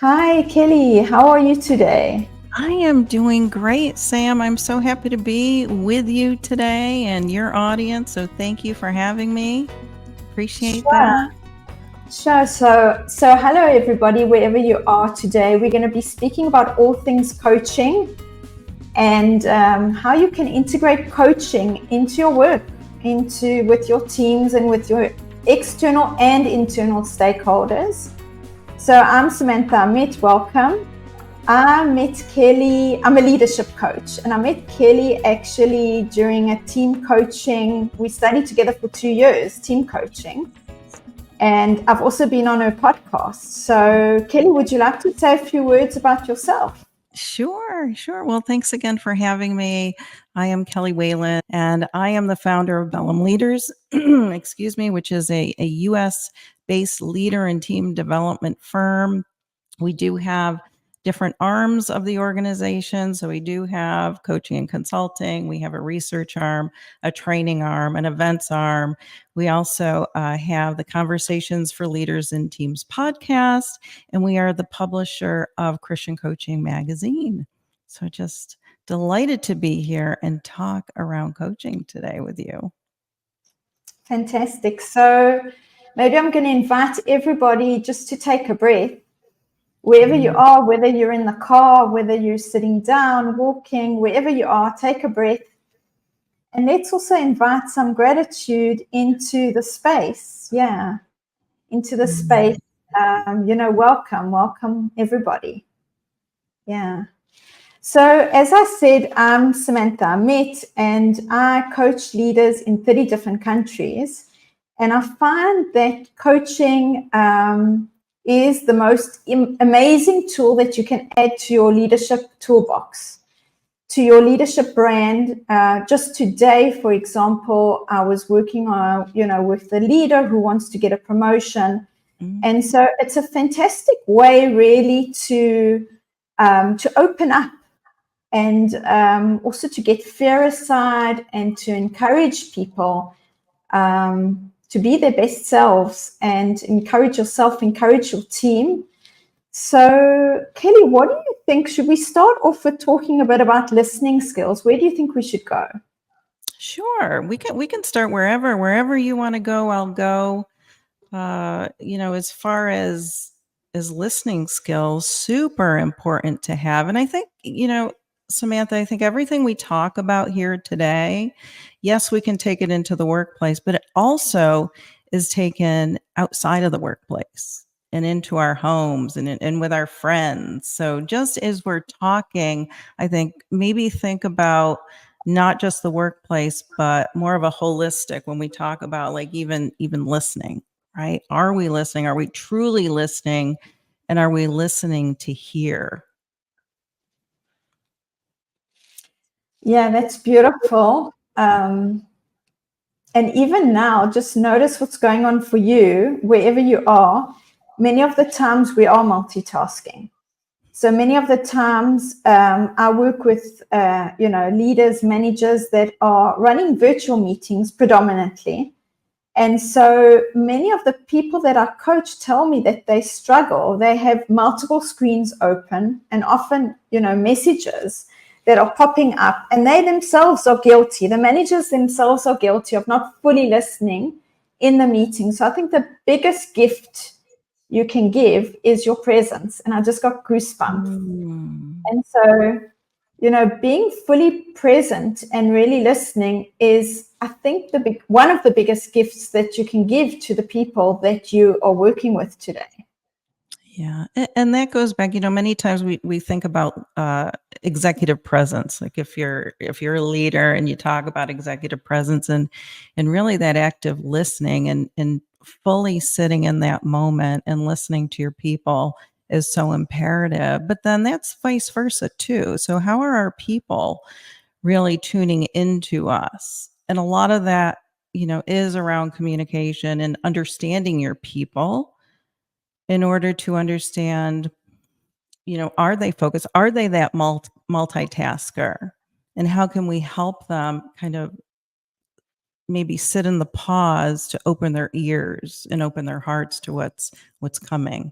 Hi, Kelly. How are you today? I am doing great, Sam. I'm so happy to be with you today and your audience. So thank you for having me. Appreciate Sure, that. sure. So hello, everybody, wherever you are today. We're going to be speaking about all things coaching and how you can integrate coaching into your work, into with your teams and with your external and internal stakeholders. So I'm Samantha Amit. Welcome. I met Kelly, I'm a leadership coach, and I met Kelly actually during a team coaching. We studied together for 2 years, team coaching. And I've also been on her podcast. So, Kelly, would you like to say a few words about yourself? Sure. Well, thanks again for having me. I am Kelly Whalen, and I am the founder of Bellum Leaders, excuse me, which is a US based leader and team development firm. We do have different arms of the organization. So we do have coaching and consulting. We have a research arm, a training arm, an events arm. We also have the Conversations for Leaders in Teams podcast, and we are the publisher of Christian Coaching Magazine. So just delighted to be here and talk around coaching today with you. Fantastic. So, maybe I'm going to invite everybody just to take a breath. Wherever you are, whether you're in the car, whether you're sitting down, walking, wherever you are, take a breath. And let's also invite some gratitude into the space. Yeah, into the space. Welcome everybody. Yeah. So, as I said, I'm Samantha Amit, and I coach leaders in 30 different countries. And I find that coaching is the most amazing tool that you can add to your leadership toolbox, to your leadership brand. Just today, for example, I was working on, with the leader who wants to get a promotion. And so it's a fantastic way really to open up and also to get fear aside and to encourage people to be their best selves and encourage yourself, encourage your team. So, Kelly, what do you think? Should we start off with talking a bit about listening skills? Where do you think we should go? Sure. We can start wherever you want to go, I'll go. As far as listening skills, super important to have. And I think, Samantha, I think everything we talk about here today, yes, we can take it into the workplace, but it also is taken outside of the workplace and into our homes and with our friends. So just as we're talking, I think maybe think about not just the workplace, but more of a holistic when we talk about like even listening, right? Are we listening? Are we truly listening? And are we listening to hear? Yeah, that's beautiful. And even now, just notice what's going on for you, wherever you are. Many of the times we are multitasking. So many of the times I work with, leaders, managers that are running virtual meetings predominantly. And so many of the people that I coach tell me that they struggle. They have multiple screens open and often, messages that are popping up, and they themselves are guilty. The managers themselves are guilty of not fully listening in the meeting. So I think the biggest gift you can give is your presence. And I just got goosebumps. And so, being fully present and really listening is, I think, one of the biggest gifts that you can give to the people that you are working with today. Yeah. And that goes back, many times we think about executive presence. Like if you're a leader and you talk about executive presence and really that active listening and fully sitting in that moment and listening to your people is so imperative. But then that's vice versa too. So how are our people really tuning into us? And a lot of that, is around communication and understanding your people in order to understand, are they focused? Are they that multitasker? And how can we help them kind of maybe sit in the pause to open their ears and open their hearts to what's coming?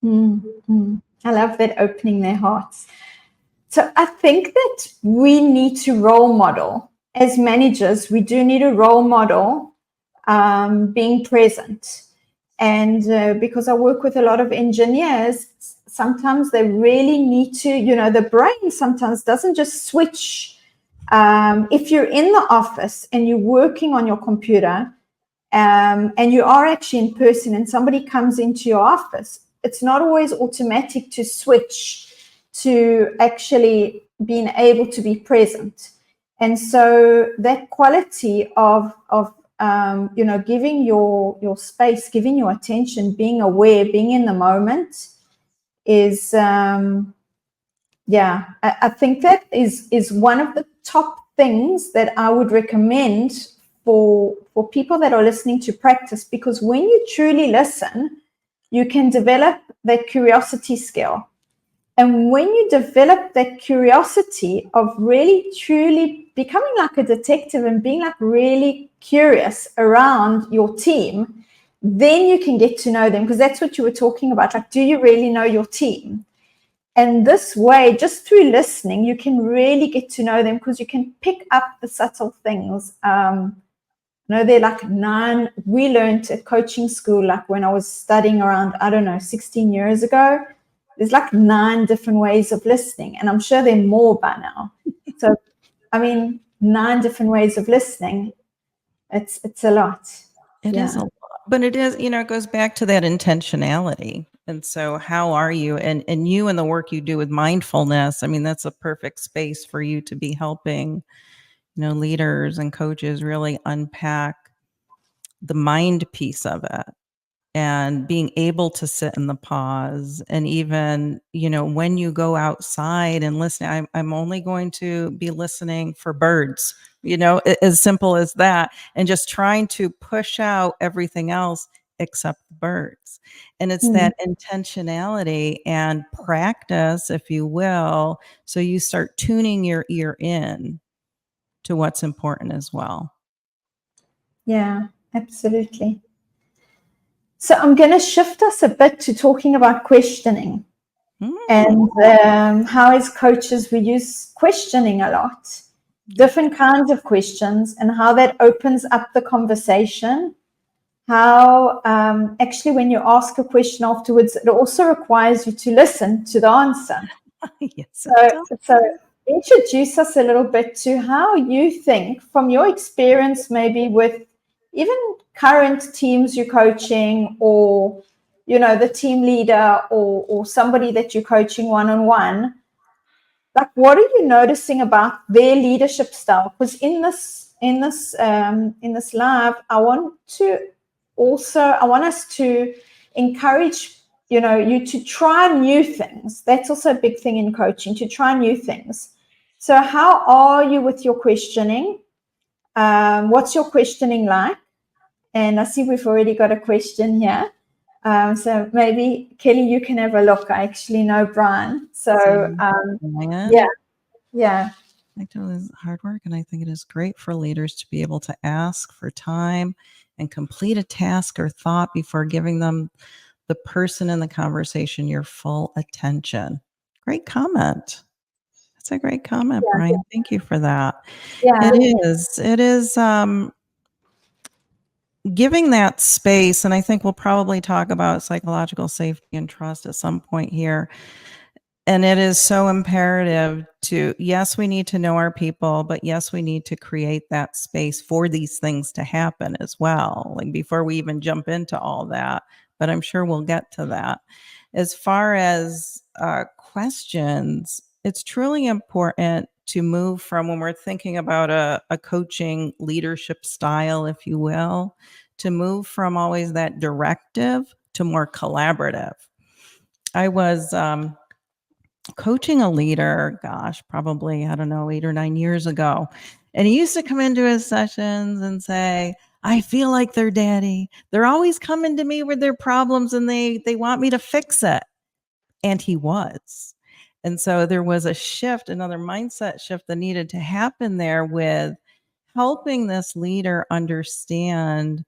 Mm-hmm. I love that, opening their hearts. So I think that we need to role model. As managers, we do need a role model, being present. And because I work with a lot of engineers, sometimes they really need to, the brain sometimes doesn't just switch. If you're in the office and you're working on your computer, and you are actually in person and somebody comes into your office, it's not always automatic to switch to actually being able to be present. And so that quality of giving your space, giving your attention, being aware, being in the moment is, I think that is one of the top things that I would recommend for people that are listening to practice, because when you truly listen, you can develop that curiosity skill. And when you develop that curiosity of really truly becoming like a detective and being like really curious around your team, then you can get to know them, because that's what you were talking about. Like, do you really know your team? And this way, just through listening, you can really get to know them, because you can pick up the subtle things. They're like 9, we learned at coaching school, like when I was studying around, 16 years ago, there's like 9 different ways of listening. And I'm sure there are more by now. So, 9 different ways of listening. It's a lot. It is a lot, but it is, it goes back to that intentionality. And so how are you? And you and the work you do with mindfulness, that's a perfect space for you to be helping, leaders and coaches really unpack the mind piece of it, and being able to sit in the pause. And even, when you go outside and listen, I'm only going to be listening for birds, as simple as that. And just trying to push out everything else except birds. And it's that intentionality and practice, if you will. So you start tuning your ear in to what's important as well. Yeah, absolutely. So I'm going to shift us a bit to talking about questioning. And how as coaches we use questioning a lot, different kinds of questions, and how that opens up the conversation. How actually when you ask a question afterwards, it also requires you to listen to the answer. Yes, so introduce us a little bit to how you think, from your experience, maybe with even current teams you're coaching, or the team leader, or somebody that you're coaching one-on-one. Like, what are you noticing about their leadership style? Because in this live, I want us to encourage you to try new things. That's also a big thing in coaching, to try new things. So how are you with your questioning? What's your questioning like? And I see we've already got a question here. So maybe, Kelly, you can have a look. I actually know Brian. So yeah. I do is hard work, and I think it is great for leaders to be able to ask for time and complete a task or thought before giving them, the person in the conversation, your full attention. Great comment. That's a great comment, Brian. Thank you for that. Yeah. It is giving that space, and I think we'll probably talk about psychological safety and trust at some point here. And it is so imperative to, yes, we need to know our people, but yes, we need to create that space for these things to happen as well, like before we even jump into all that. But I'm sure we'll get to that. As far as questions, it's truly important to move from, when we're thinking about a coaching leadership style, if you will, to move from always that directive to more collaborative. I was coaching a leader, probably, 8 or 9 years ago. And he used to come into his sessions and say, I feel like their daddy. They're always coming to me with their problems and they want me to fix it. And he was. And so there was a shift, another mindset shift that needed to happen there, with helping this leader understand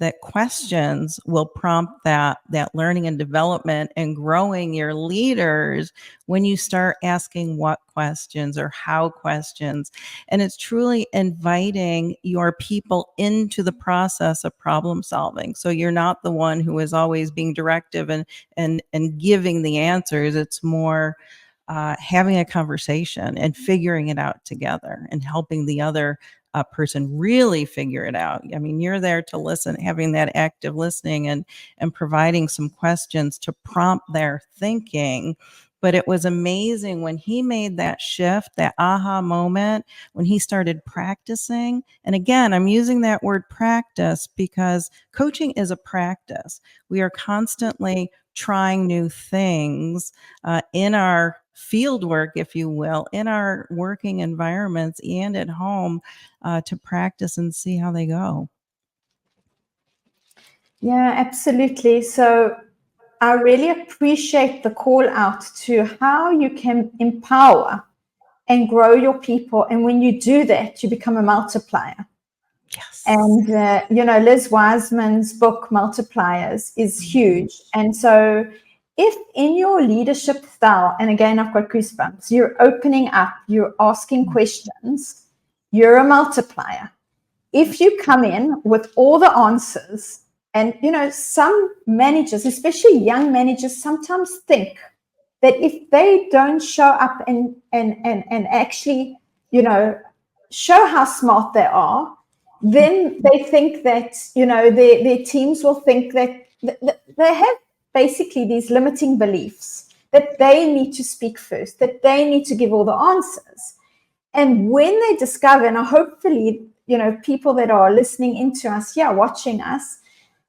that questions will prompt that learning and development and growing your leaders when you start asking what questions or how questions. And it's truly inviting your people into the process of problem solving. So you're not the one who is always being directive and giving the answers. It's more having a conversation and figuring it out together and helping the other person really figure it out. I mean, you're there to listen, having that active listening and providing some questions to prompt their thinking. But it was amazing when he made that shift, that aha moment, when he started practicing. And again, I'm using that word practice because coaching is a practice. We are constantly trying new things in our field work, if you will, in our working environments and at home to practice and see how they go. Yeah, absolutely. So I really appreciate the call out to how you can empower and grow your people. And when you do that, you become a multiplier. Yes. And, Liz Wiseman's book, Multipliers, is huge. And so if in your leadership style, and again, I've got goosebumps, you're opening up, you're asking questions, you're a multiplier. If you come in with all the answers, and, some managers, especially young managers, sometimes think that if they don't show up and actually, show how smart they are, then they think that, their teams will think that they have basically these limiting beliefs that they need to speak first, that they need to give all the answers. And when they discover, and hopefully, people that are listening into us, watching us,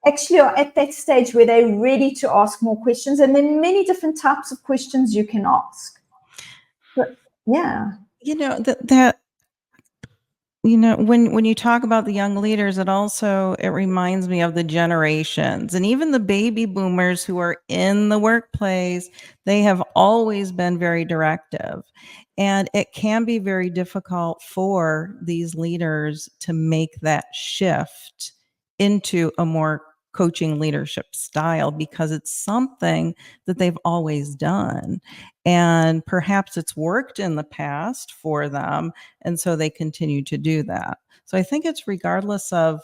actually are at that stage where they're ready to ask more questions. And there are many different types of questions you can ask. But, yeah. When you talk about the young leaders, it reminds me of the generations and even the baby boomers who are in the workplace. They have always been very directive, and it can be very difficult for these leaders to make that shift into a more coaching leadership style because it's something that they've always done. And perhaps it's worked in the past for them. And so they continue to do that. So I think it's regardless of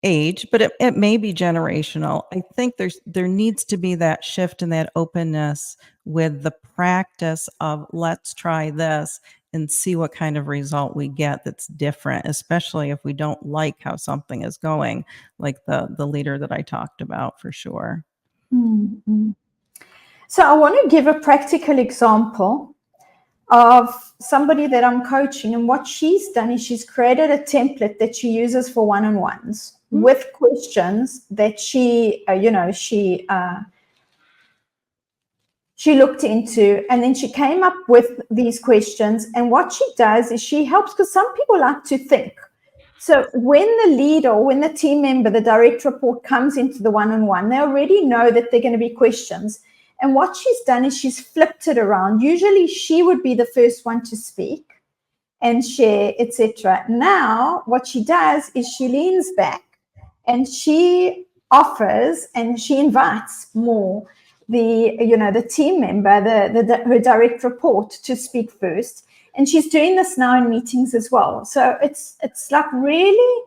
age, but it may be generational. I think there needs to be that shift and that openness with the practice of let's try this and see what kind of result we get that's different, especially if we don't like how something is going, like the leader that I talked about for sure. Mm-hmm. So I want to give a practical example of somebody that I'm coaching, and what she's done is she's created a template that she uses for one-on-ones with questions that she looked into, and then she came up with these questions. And what she does is she helps, because some people like to think. So when the leader or when the team member, the direct report comes into the one-on-one, they already know that they're going to be questions. And what she's done is she's flipped it around. Usually she would be the first one to speak and share, etc. Now what she does is she leans back and she offers and she invites more the team member, her direct report, to speak first. And she's doing this now in meetings as well. So it's like really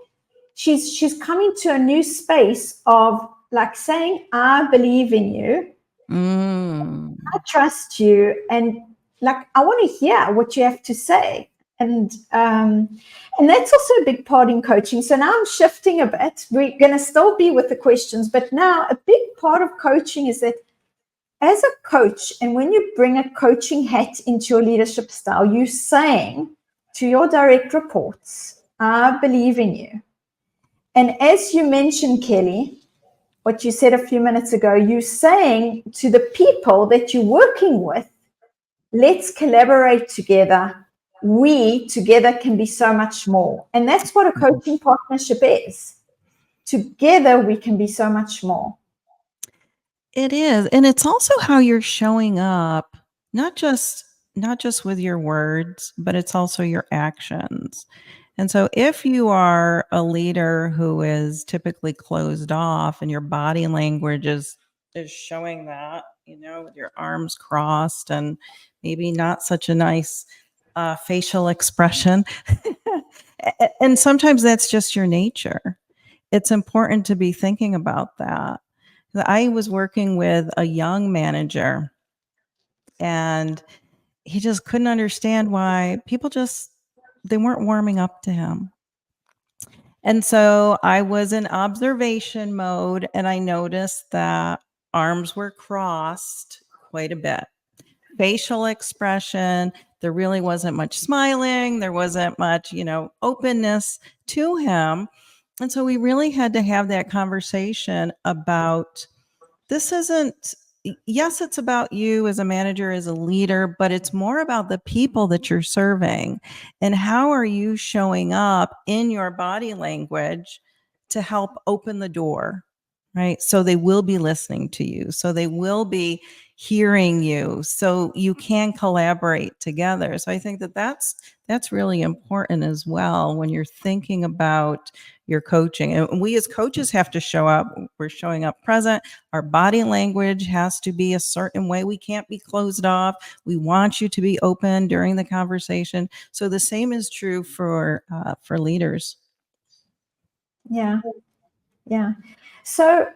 she's coming to a new space of like saying, I believe in you. I trust you, and like I want to hear what you have to say. And that's also a big part in coaching. So now I'm shifting a bit. We're going to still be with the questions, but now a big part of coaching is that as a coach, and when you bring a coaching hat into your leadership style, you're saying to your direct reports, I believe in you. And as you mentioned, Kelly, what you said a few minutes ago, you're saying to the people that you're working with, let's collaborate together. We together can be so much more. And that's what a coaching partnership is. Together, we can be so much more. It is. And it's also how you're showing up, not just with your words, but it's also your actions. And so if you are a leader who is typically closed off and your body language is showing that, with your arms crossed and maybe not such a nice facial expression. And sometimes that's just your nature. It's important to be thinking about that. I was working with a young manager, and he just couldn't understand why people they weren't warming up to him. And so I was in observation mode, and I noticed that arms were crossed quite a bit. Facial expression, there really wasn't much smiling. There wasn't much, openness to him. And so we really had to have that conversation about this isn't, yes, it's about you as a manager, as a leader, but it's more about the people that you're serving and how are you showing up in your body language to help open the door, right? So they will be listening to you. So they will be hearing you. So you can collaborate together. So I think that's really important as well when you're thinking about your coaching. And we as coaches have to show up. We're showing up present. Our body language has to be a certain way. We can't be closed off. We want you to be open during the conversation. So the same is true for leaders. Yeah. Yeah. So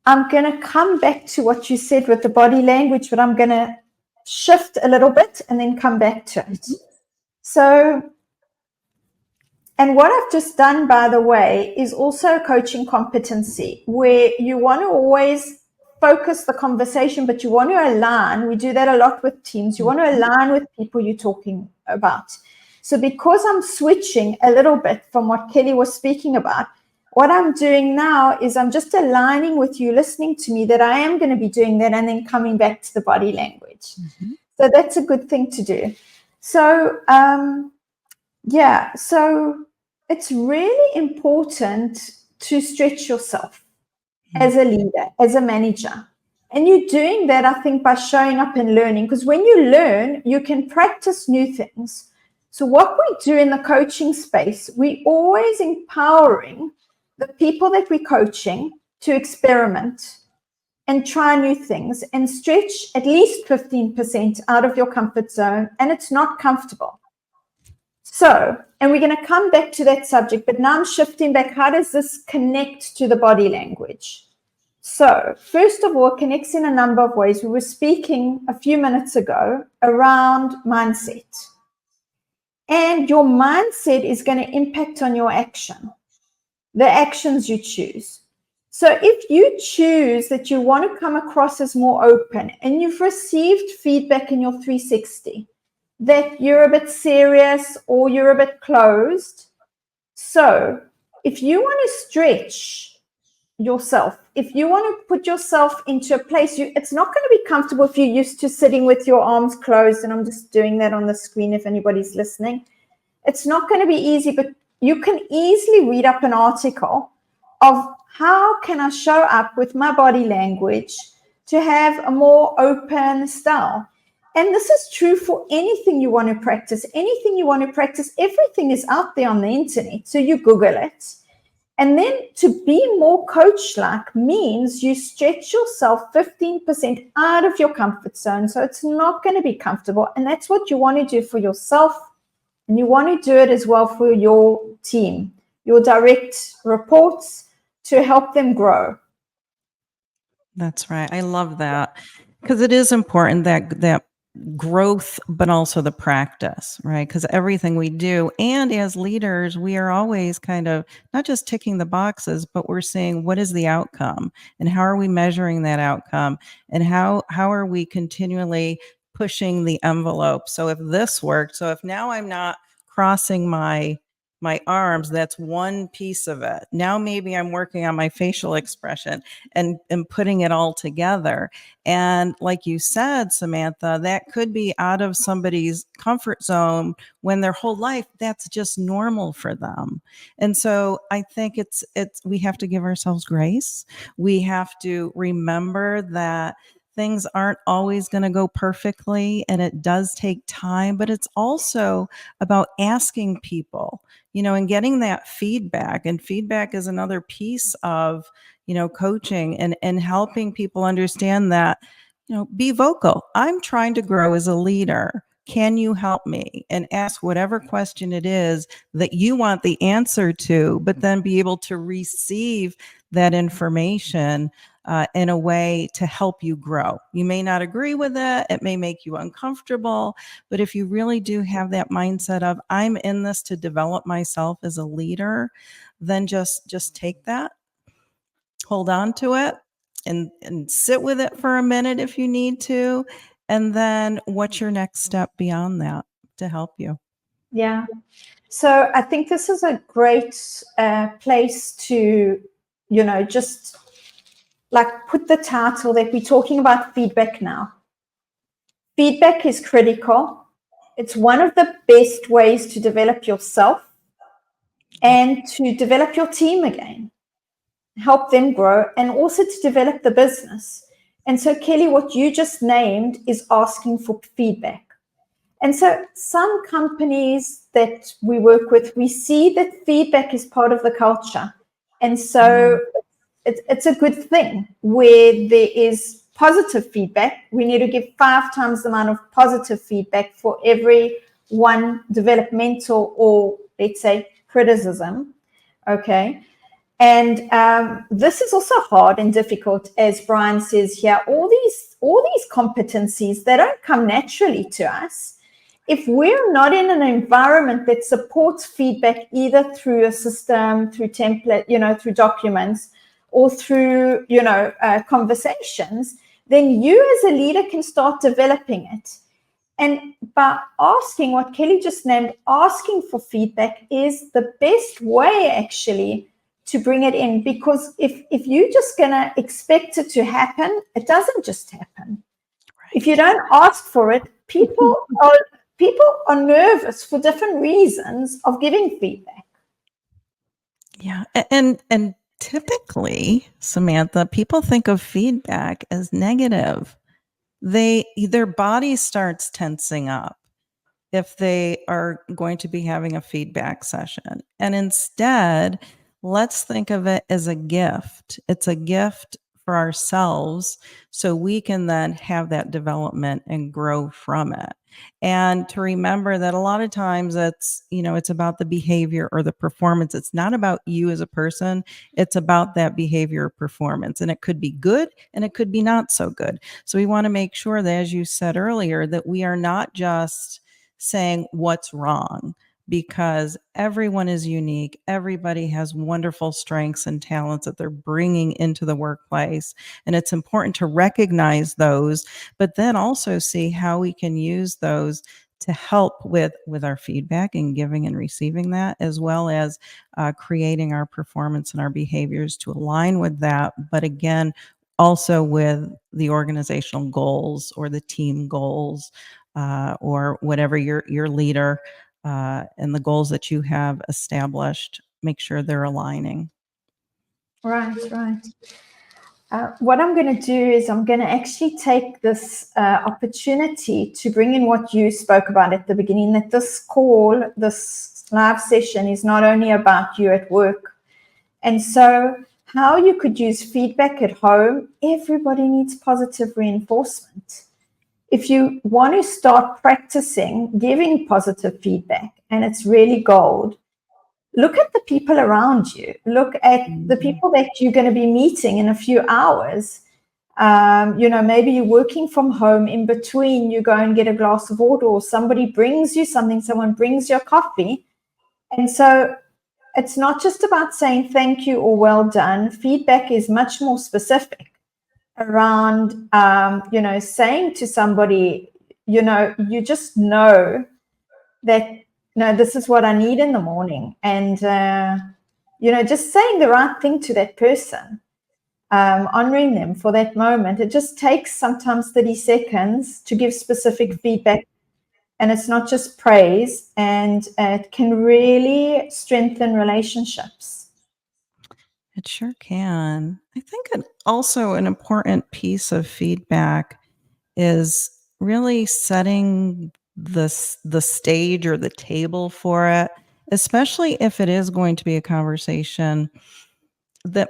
I'm going to come back to what you said with the body language, but I'm going to shift a little bit and then come back to it. So, and what I've just done, by the way, is also coaching competency, where you want to always focus the conversation, but you want to align. We do that a lot with teams. You want to align with people you're talking about. So because I'm switching a little bit from what Kelly was speaking about, what I'm doing now is I'm just aligning with you, listening to me, that I am going to be doing that, and then coming back to the body language. Mm-hmm. So that's a good thing to do. So, so it's really important to stretch yourself as a leader, as a manager. And you're doing that, I think, by showing up and learning, because when you learn, you can practice new things. So what we do in the coaching space, we're always empowering the people that we're coaching to experiment and try new things and stretch at least 15% out of your comfort zone, and it's not comfortable. So, and we're going to come back to that subject, but now I'm shifting back. How does this connect to the body language? So, first of all, it connects in a number of ways. We were speaking a few minutes ago around mindset. And your mindset is going to impact on your action, the actions you choose. So if you choose that you want to come across as more open, and you've received feedback in your 360 that you're a bit serious or you're a bit closed, so if you want to stretch yourself, if you want to put yourself into a place, it's not going to be comfortable if you're used to sitting with your arms closed, and I'm just doing that on the screen if anybody's listening. It's not going to be easy, but you can easily read up an article of how can I show up with my body language to have a more open style. And this is true for anything you want to practice. Anything you want to practice, everything is out there on the internet. So you Google it. And then to be more coach-like means you stretch yourself 15% out of your comfort zone. So it's not going to be comfortable. And that's what you want to do for yourself. And you want to do it as well for your team, your direct reports, to help them grow. That's right. I love that, because it is important that growth, but also the practice, right? Because everything we do, and as leaders, we are always kind of not just ticking the boxes, but we're saying, what is the outcome, and how are we measuring that outcome, and how are we continually pushing the envelope? So if this worked, so if now I'm not crossing my arms, that's one piece of it. Now maybe I'm working on my facial expression and putting it all together. And like you said, Samantha, that could be out of somebody's comfort zone when their whole life that's just normal for them. And so I think we have to give ourselves grace. We have to remember that things aren't always going to go perfectly, and it does take time, but it's also about asking people, and getting that feedback. And feedback is another piece of, coaching and helping people understand that, be vocal. I'm trying to grow as a leader. Can you help me? And ask whatever question it is that you want the answer to, but then be able to receive that information in a way to help you grow. You may not agree with it. It may make you uncomfortable, but if you really do have that mindset of, I'm in this to develop myself as a leader, then just take that, hold on to it, and sit with it for a minute if you need to. And then what's your next step beyond that to help you? Yeah. So I think this is a great place to, just like put the title that we're talking about feedback now. Feedback is critical. It's one of the best ways to develop yourself and to develop your team again, help them grow, and also to develop the business. And so, Kelly, what you just named is asking for feedback. And so some companies that we work with, we see that feedback is part of the culture. And so it's a good thing where there is positive feedback. We need to give 5 times the amount of positive feedback for every one developmental or, let's say, criticism. Okay. And this is also hard and difficult, as Brian says here. All these competencies, they don't come naturally to us. If we're not in an environment that supports feedback, either through a system, through template, through documents, or through, conversations, then you as a leader can start developing it. And by asking, what Kelly just named, asking for feedback is the best way actually to bring it in, because if you're just going to expect it to happen, it doesn't just happen. Right. If you don't ask for it, people are nervous for different reasons of giving feedback. Yeah. And typically, Samantha, people think of feedback as negative. Their body starts tensing up if they are going to be having a feedback session. And instead, let's think of it as a gift. It's a gift for ourselves so we can then have that development and grow from it. And to remember that a lot of times it's about the behavior or the performance. It's not about you as a person. It's about that behavior or performance. And it could be good and it could be not so good. So we want to make sure that, as you said earlier, that we are not just saying what's wrong, because everyone is unique. Everybody has wonderful strengths and talents that they're bringing into the workplace. And it's important to recognize those, but then also see how we can use those to help with our feedback and giving and receiving that, as well as creating our performance and our behaviors to align with that. But again, also with the organizational goals or the team goals, or whatever your leader and the goals that you have established, make sure they're aligning. Right. What I'm going to do is I'm going to actually take this opportunity to bring in what you spoke about at the beginning, that this live session is not only about you at work. And so how you could use feedback at home, everybody needs positive reinforcement. If you want to start practicing giving positive feedback, and it's really gold, look at the people around you. Look at the people that you're going to be meeting in a few hours. Maybe you're working from home. In between, you go and get a glass of water, or somebody brings you something, someone brings you a coffee. And so it's not just about saying thank you or well done. Feedback is much more specific around, saying to somebody, you just know that, this is what I need in the morning. And, just saying the right thing to that person, honoring them for that moment. It just takes sometimes 30 seconds to give specific feedback. And it's not just praise, and it can really strengthen relationships. It sure can. I think also an important piece of feedback is really setting the stage or the table for it, especially if it is going to be a conversation that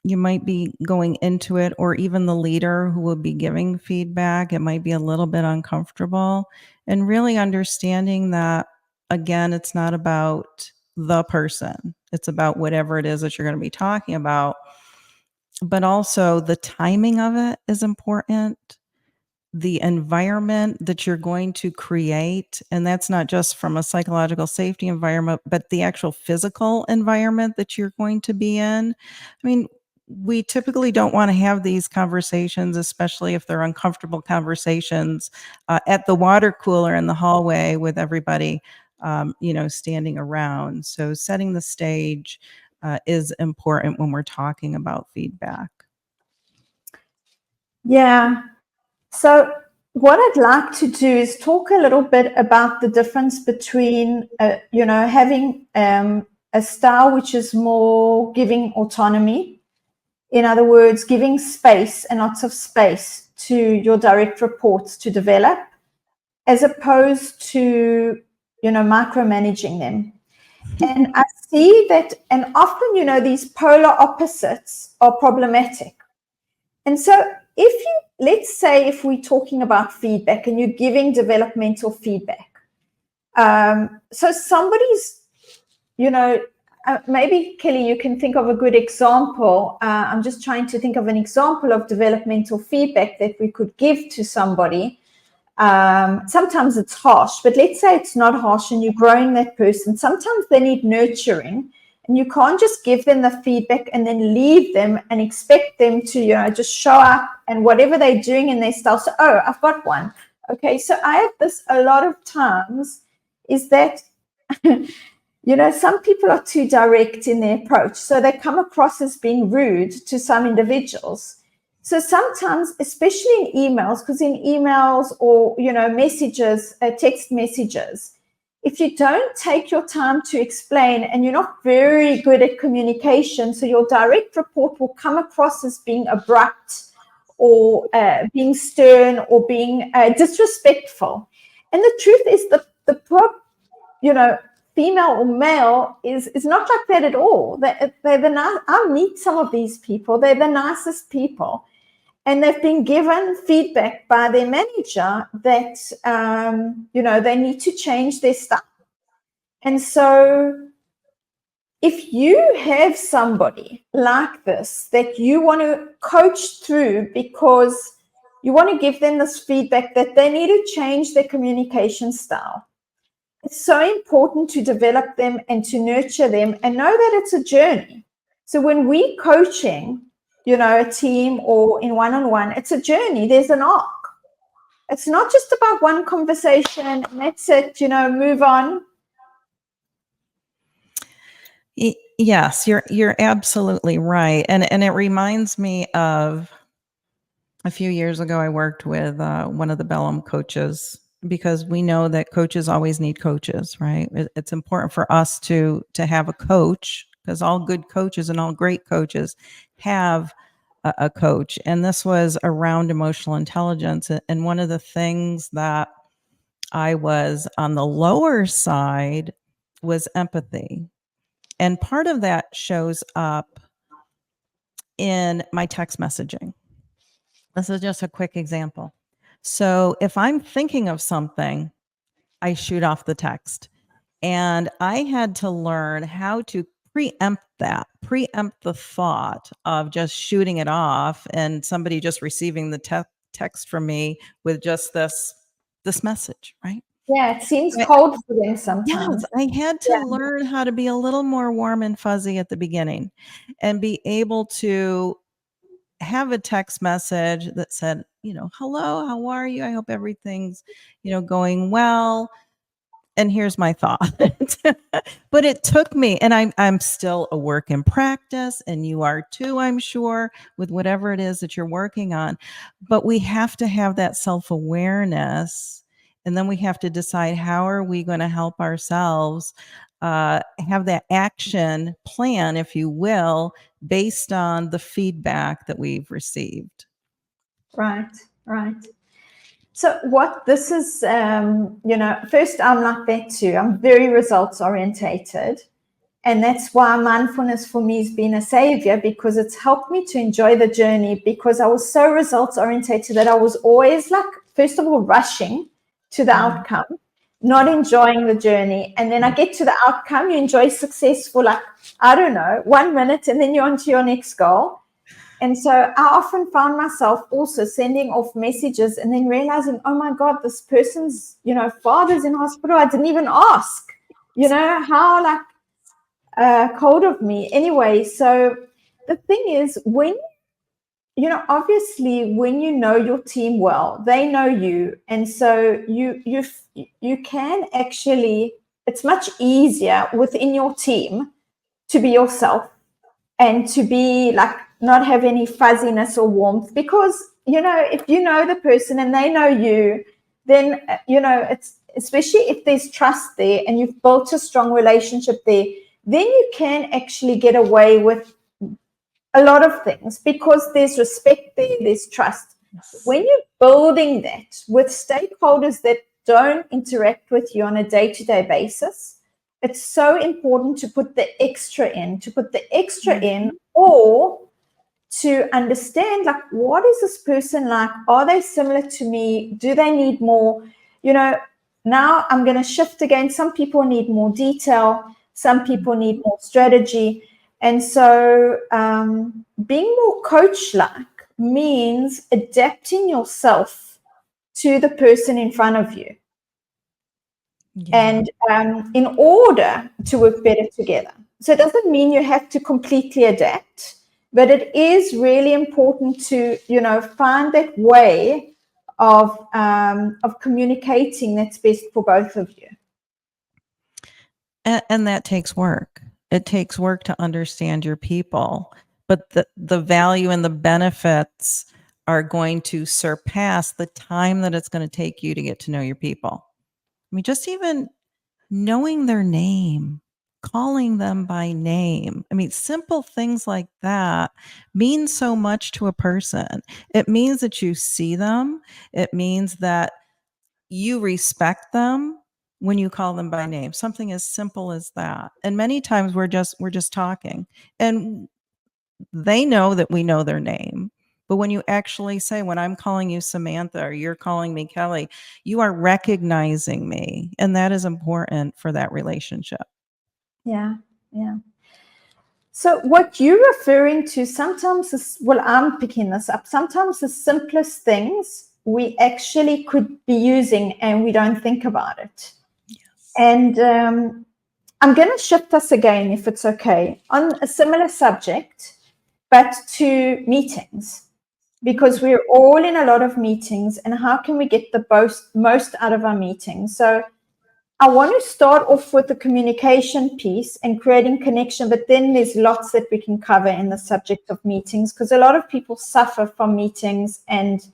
you might be going into it, or even the leader who will be giving feedback, it might be a little bit uncomfortable, and really understanding that, again, it's not about the person, it's about whatever it is that you're going to be talking about, but also the timing of it is important, the environment that you're going to create. And that's not just from a psychological safety environment, but the actual physical environment that you're going to be in. I mean, we typically don't want to have these conversations, especially if they're uncomfortable conversations, at the water cooler in the hallway with everybody, standing around. So setting the stage is important when we're talking about feedback. Yeah. So, what I'd like to do is talk a little bit about the difference between, having a style which is more giving autonomy. In other words, giving space and lots of space to your direct reports to develop, as opposed to, micromanaging them. And I see that, and often, these polar opposites are problematic. And so, let's say, if we're talking about feedback and you're giving developmental feedback, so somebody's, maybe Kelly, you can think of a good example. I'm just trying to think of an example of developmental feedback that we could give to somebody. Sometimes it's harsh, but let's say it's not harsh and you're growing that person. Sometimes they need nurturing, and you can't just give them the feedback and then leave them and expect them to, just show up and whatever they're doing in their style. So, oh, I've got one. Okay, so I have this a lot of times, is that, some people are too direct in their approach. So they come across as being rude to some individuals. So sometimes, especially in emails, because in emails or, messages, text messages, if you don't take your time to explain and you're not very good at communication, so your direct report will come across as being abrupt or being stern or being disrespectful. And the truth is the female or male is not like that at all. They're the nice. I meet some of these people. They're the nicest people. And they've been given feedback by their manager that, they need to change their style. And so if you have somebody like this that you want to coach through because you want to give them this feedback that they need to change their communication style, it's so important to develop them and to nurture them and know that it's a journey. So when we're coaching, a team or in one-on-one, it's a journey. There's an arc. It's not just about one conversation and that's it, move on. Yes, you're absolutely right. And it reminds me of a few years ago, I worked with one of the Bellum coaches, because we know that coaches always need coaches, right? It's important for us to have a coach, because all good coaches and all great coaches have a coach. And this was around emotional intelligence. And one of the things that I was on the lower side was empathy. And part of that shows up in my text messaging. This is just a quick example. So if I'm thinking of something, I shoot off the text. And I had to learn how to preempt the thought of just shooting it off and somebody just receiving the text from me with just this message, right? Yeah, it seems cold for them sometimes. Yes, I had to learn how to be a little more warm and fuzzy at the beginning and be able to have a text message that said, hello, how are you? I hope everything's, going well. And here's my thought. But it took me, and I'm still a work in practice, and you are too, I'm sure, with whatever it is that you're working on. But we have to have that self-awareness, and then we have to decide, how are we going to help ourselves have that action plan, if you will, based on the feedback that we've received. Right. So what this is, first, I'm like that too. I'm very results orientated. And that's why mindfulness for me has been a savior, because it's helped me to enjoy the journey, because I was so results orientated that I was always like, first of all, rushing to the outcome, not enjoying the journey. And then I get to the outcome, you enjoy success for like, I don't know, 1 minute, and then you're on to your next goal. And so I often found myself also sending off messages and then realizing, oh my God, this person's, father's in hospital. I didn't even ask, how like, cold of me. Anyway, so the thing is, when obviously when you know your team well, they know you, and so you can actually, it's much easier within your team to be yourself and to be like not have any fuzziness or warmth, because if you know the person and they know you, then it's, especially if there's trust there and you've built a strong relationship there, then you can actually get away with a lot of things, because there's respect there, there's trust. Yes. When you're building that with stakeholders that don't interact with you on a day-to-day basis, it's so important to put the extra in, or to understand, like, what is this person like? Are they similar to me? Do they need more? Now I'm going to shift again. Some people need more detail. Some people need more strategy. And so being more coach-like means adapting yourself to the person in front of you. Yeah. And in order to work better together. So it doesn't mean you have to completely adapt, but it is really important to, find that way of communicating that's best for both of you. And that takes work. It takes work to understand your people, but the value and the benefits are going to surpass the time that it's going to take you to get to know your people. I mean, just even knowing their name, calling them by name. I mean, simple things like that mean so much to a person. It means that you see them. It means that you respect them when you call them by name. Something as simple as that. And many times we're just talking, and they know that we know their name. But when you actually say, when I'm calling you Samantha or you're calling me Kelly, you are recognizing me. And that is important for that relationship. Yeah. So what you're referring to sometimes is, well, I'm picking this up. Sometimes the simplest things we actually could be using and we don't think about it. Yes. And I'm going to shift us again, if it's okay, on a similar subject, but to meetings, because we're all in a lot of meetings, and how can we get the most out of our meetings? So I want to start off with the communication piece and creating connection, but then there's lots that we can cover in the subject of meetings, because a lot of people suffer from meetings and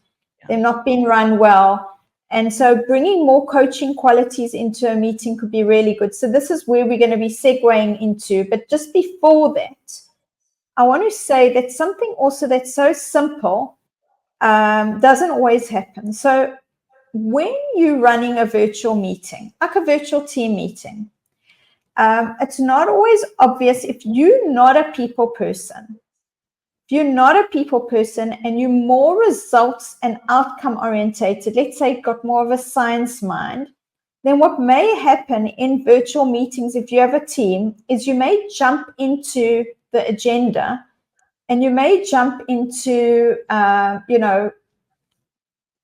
they're not being run well. And so bringing more coaching qualities into a meeting could be really good. So this is where we're going to be segueing into. But just before that, I want to say that something also that's so simple doesn't always happen. So when you're running a virtual meeting, like a virtual team meeting, it's not always obvious if you're not a people person. If you're not a people person and you're more results and outcome orientated, let's say you've got more of a science mind, then what may happen in virtual meetings, if you have a team, is you may jump into the agenda and you may jump into,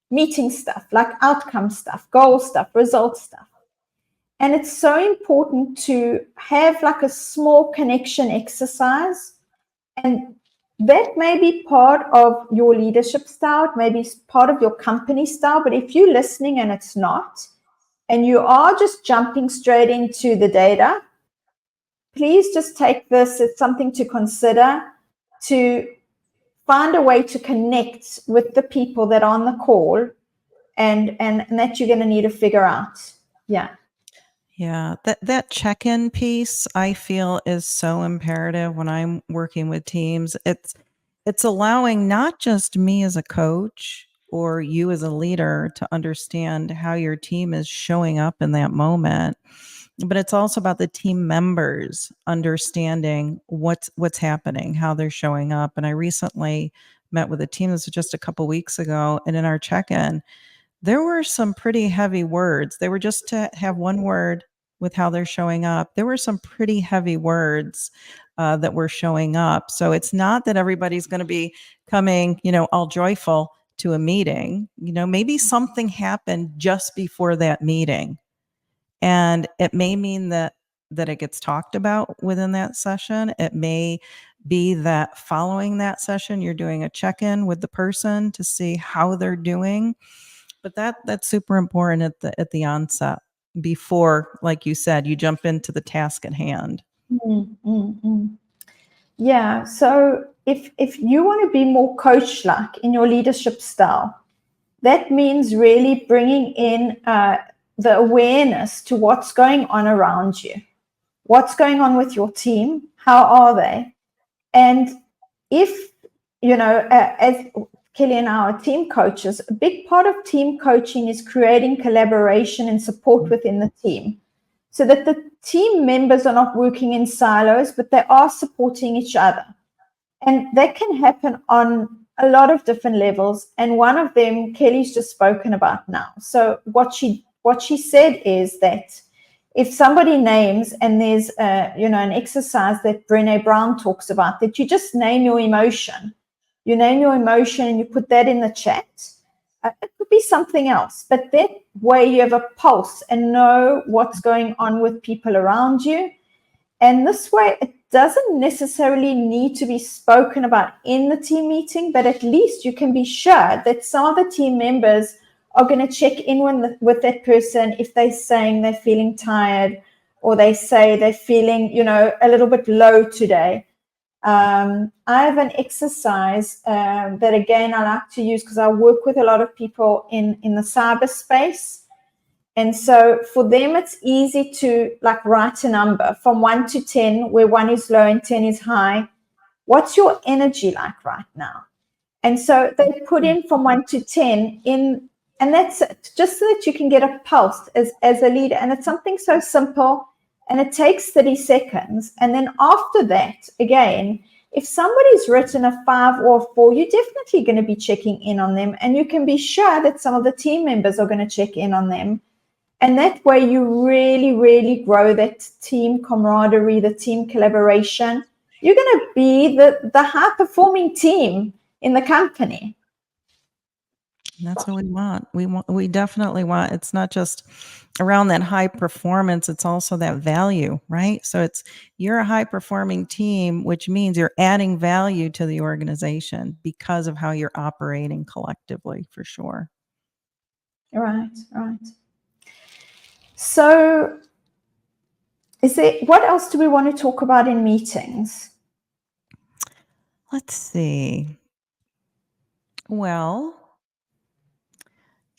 meeting stuff, like outcome stuff, goal stuff, result stuff. And it's so important to have like a small connection exercise. And that may be part of your leadership style, it may be part of your company style. But if you're listening and it's not, and you are just jumping straight into the data, please just take this as something to consider, to find a way to connect with the people that are on the call, and that you're going to need to figure out. Yeah. Yeah, that check-in piece I feel is so imperative when I'm working with teams. It's allowing not just me as a coach or you as a leader to understand how your team is showing up in that moment, but it's also about the team members understanding what's happening, how they're showing up. And I recently met with a team, this was just a couple weeks ago, and in our check-in, there were some pretty heavy words. They were just to have one word with how they're showing up. There were some pretty heavy words that were showing up. So it's not that everybody's going to be coming, all joyful to a meeting. Maybe something happened just before that meeting, and it may mean that it gets talked about within that session. It may be that following that session, you're doing a check-in with the person to see how they're doing, but that's super important at the onset before, like you said, you jump into the task at hand. Yeah. So if you want to be more coach-like in your leadership style, that means really bringing in the awareness to what's going on around you. What's going on with your team? How are they? And if, as Kelly and I are team coaches, a big part of team coaching is creating collaboration and support within the team so that the team members are not working in silos, but they are supporting each other. And that can happen on a lot of different levels. And one of them, Kelly's just spoken about now. So what she said is that if somebody names, and there's an exercise that Brené Brown talks about, that you just name your emotion. You name your emotion and you put that in the chat. It could be something else, but that way you have a pulse and know what's going on with people around you. And this way, it doesn't necessarily need to be spoken about in the team meeting, but at least you can be sure that some of the team members are going to check in with that person if they're saying they're feeling tired, or they say they're feeling, a little bit low today. I have an exercise that, again, I like to use because I work with a lot of people in the cyberspace. And so for them, it's easy to write a number from 1 to 10, where 1 is low and 10 is high. What's your energy like right now? And so they put in from 1 to 10 in, and that's just so that you can get a pulse as a leader. And it's something so simple, and it takes 30 seconds. And then after that, again, if somebody's written a 5 or a 4, you're definitely going to be checking in on them. And you can be sure that some of the team members are going to check in on them. And that way you really, really grow that team camaraderie, the team collaboration. You're going to be the high-performing team in the company. That's what we want. We definitely want, it's not just around that high performance, it's also that value, right? So you're a high performing team, which means you're adding value to the organization because of how you're operating collectively, for sure. Right. So what else do we want to talk about in meetings? Let's see. Well,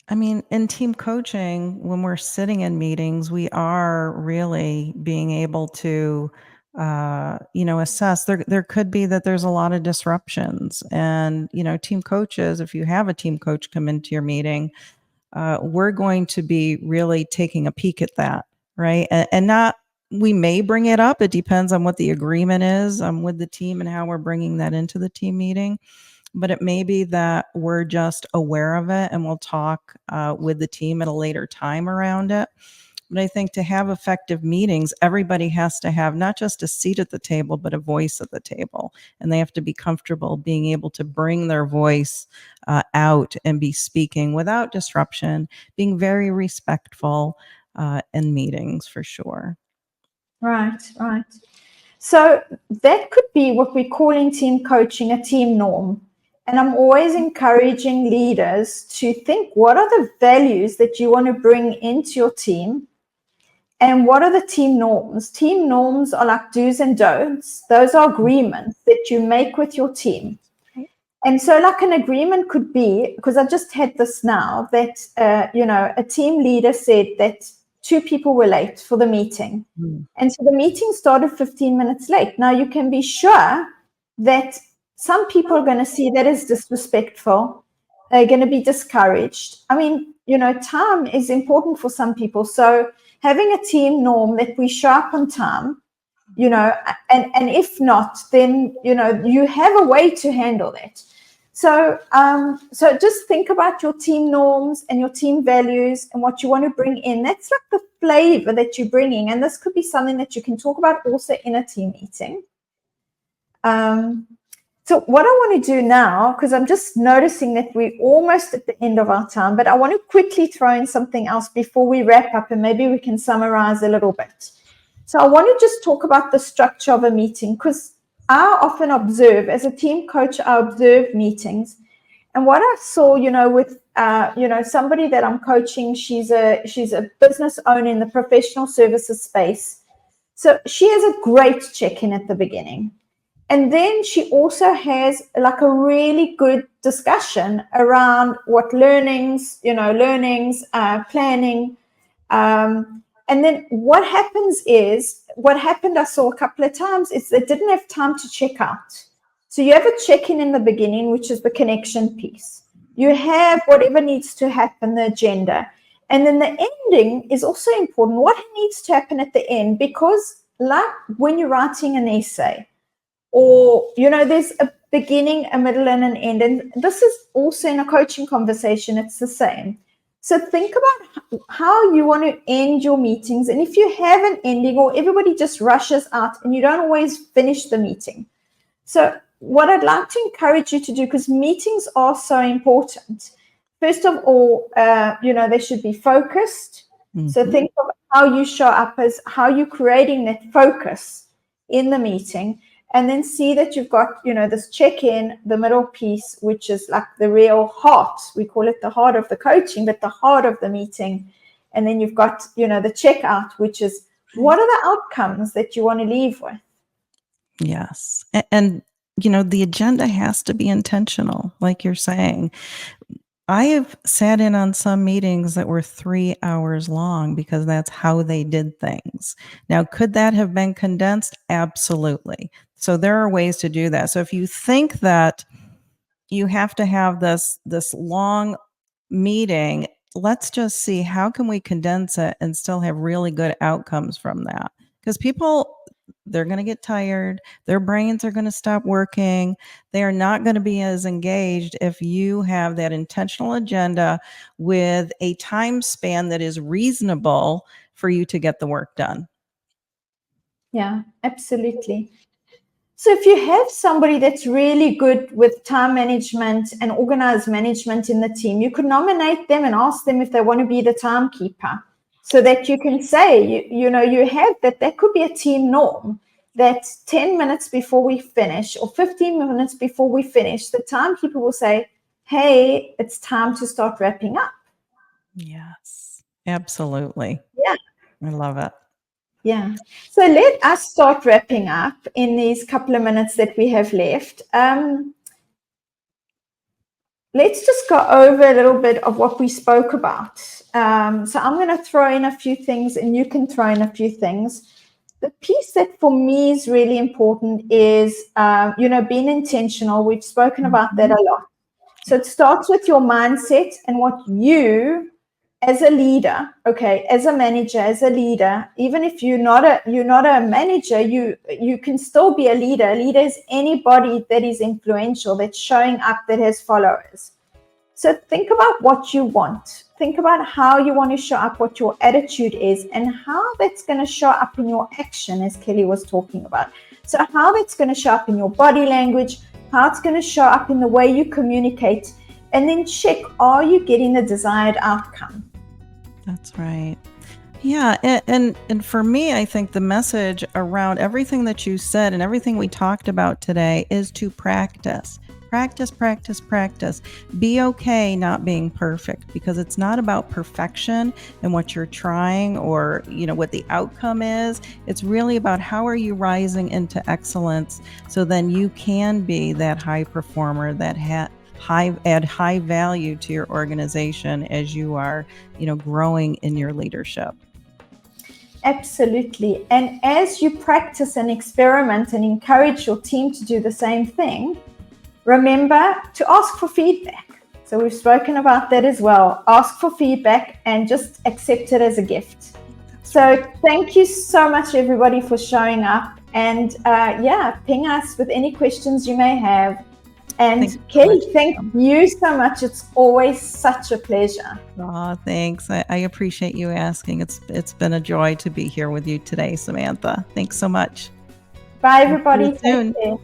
I mean, in team coaching, when we're sitting in meetings, we are really being able to, assess. There could be that there's a lot of disruptions, and team coaches. If you have a team coach come into your meeting, we're going to be really taking a peek at that, right? And not. We may bring it up. It depends on what the agreement is with the team and how we're bringing that into the team meeting. But it may be that we're just aware of it and we'll talk with the team at a later time around it. But I think to have effective meetings, everybody has to have not just a seat at the table, but a voice at the table. And they have to be comfortable being able to bring their voice out and be speaking without disruption, being very respectful in meetings, for sure. Right. So that could be what we call in team coaching a team norm. And I'm always encouraging leaders to think, what are the values that you want to bring into your team? And what are the team norms? Team norms are like do's and don'ts. Those are agreements that you make with your team. And so an agreement could be, because I just had this now, that, a team leader said that 2 people were late for the meeting. And so the meeting started 15 minutes late. Now you can be sure that some people are going to see that as disrespectful. They're going to be discouraged. I mean, time is important for some people. So having a team norm that we show up on time, and if not, then, you have a way to handle that. So just think about your team norms and your team values and what you want to bring in. That's like the flavor that you're bringing. And this could be something that you can talk about also in a team meeting. So what I want to do now, because I'm just noticing that we're almost at the end of our time, but I want to quickly throw in something else before we wrap up, and maybe we can summarize a little bit. So I want to just talk about the structure of a meeting, because I often observe, as a team coach, I observe meetings. And what I saw, with, somebody that I'm coaching, she's a business owner in the professional services space. So she has a great check-in at the beginning. And then she also has like a really good discussion around what learnings, planning. And then what happened I saw a couple of times, is they didn't have time to check out. So you have a check-in in the beginning, which is the connection piece. You have whatever needs to happen, the agenda. And then the ending is also important. What needs to happen at the end? Because like when you're writing an essay, or, there's a beginning, a middle, and an end. And this is also in a coaching conversation, it's the same. So think about how you want to end your meetings. And if you have an ending, or everybody just rushes out and you don't always finish the meeting. So what I'd like to encourage you to do, because meetings are so important. First of all, they should be focused. Mm-hmm. So think of how you show up, as how you're creating that focus in the meeting. And then see that you've got, this check-in, the middle piece, which is like the real heart. We call it the heart of the coaching, but the heart of the meeting. And then you've got, the checkout, which is what are the outcomes that you want to leave with? Yes. And the agenda has to be intentional, like you're saying. I have sat in on some meetings that were 3 hours long because that's how they did things. Now, could that have been condensed? Absolutely. So there are ways to do that. So if you think that you have to have this long meeting, let's just see how can we condense it and still have really good outcomes from that. Because people, they're going to get tired. Their brains are going to stop working. They are not going to be as engaged if you have that intentional agenda with a time span that is reasonable for you to get the work done. Yeah, absolutely. So if you have somebody that's really good with time management and organized management in the team, you could nominate them and ask them if they want to be the timekeeper, so that you can say, you have that could be a team norm, that 10 minutes before we finish or 15 minutes before we finish, the timekeeper will say, hey, it's time to start wrapping up. Yes, absolutely. Yeah. I love it. Yeah. So let us start wrapping up in these couple of minutes that we have left. Let's just go over a little bit of what we spoke about. So I'm going to throw in a few things and you can throw in a few things. The piece that for me is really important is, being intentional. We've spoken about that a lot. So it starts with your mindset and what you, as a leader, as a manager, as a leader, even if you're not a manager, you can still be a leader. A leader is anybody that is influential, that's showing up, that has followers. So think about what you want. Think about how you want to show up, what your attitude is, and how that's going to show up in your action, as Kelly was talking about. So how that's going to show up in your body language, how it's going to show up in the way you communicate, and then check, are you getting the desired outcome? That's right. Yeah. And for me, I think the message around everything that you said and everything we talked about today is to practice. Practice, practice, practice. Be okay not being perfect, because it's not about perfection and what you're trying or, what the outcome is. It's really about how are you rising into excellence, so then you can be that high performer that add high value to your organization as you are, growing in your leadership. Absolutely. And as you practice and experiment and encourage your team to do the same thing, remember to ask for feedback. So we've spoken about that as well. Ask for feedback and just accept it as a gift. So thank you so much, everybody, for showing up. And ping us with any questions you may have. And Kelly, thank you so much. It's always such a pleasure. Oh, thanks. I appreciate you asking. It's been a joy to be here with you today, Samantha. Thanks so much. Bye, everybody. See you soon. Take care.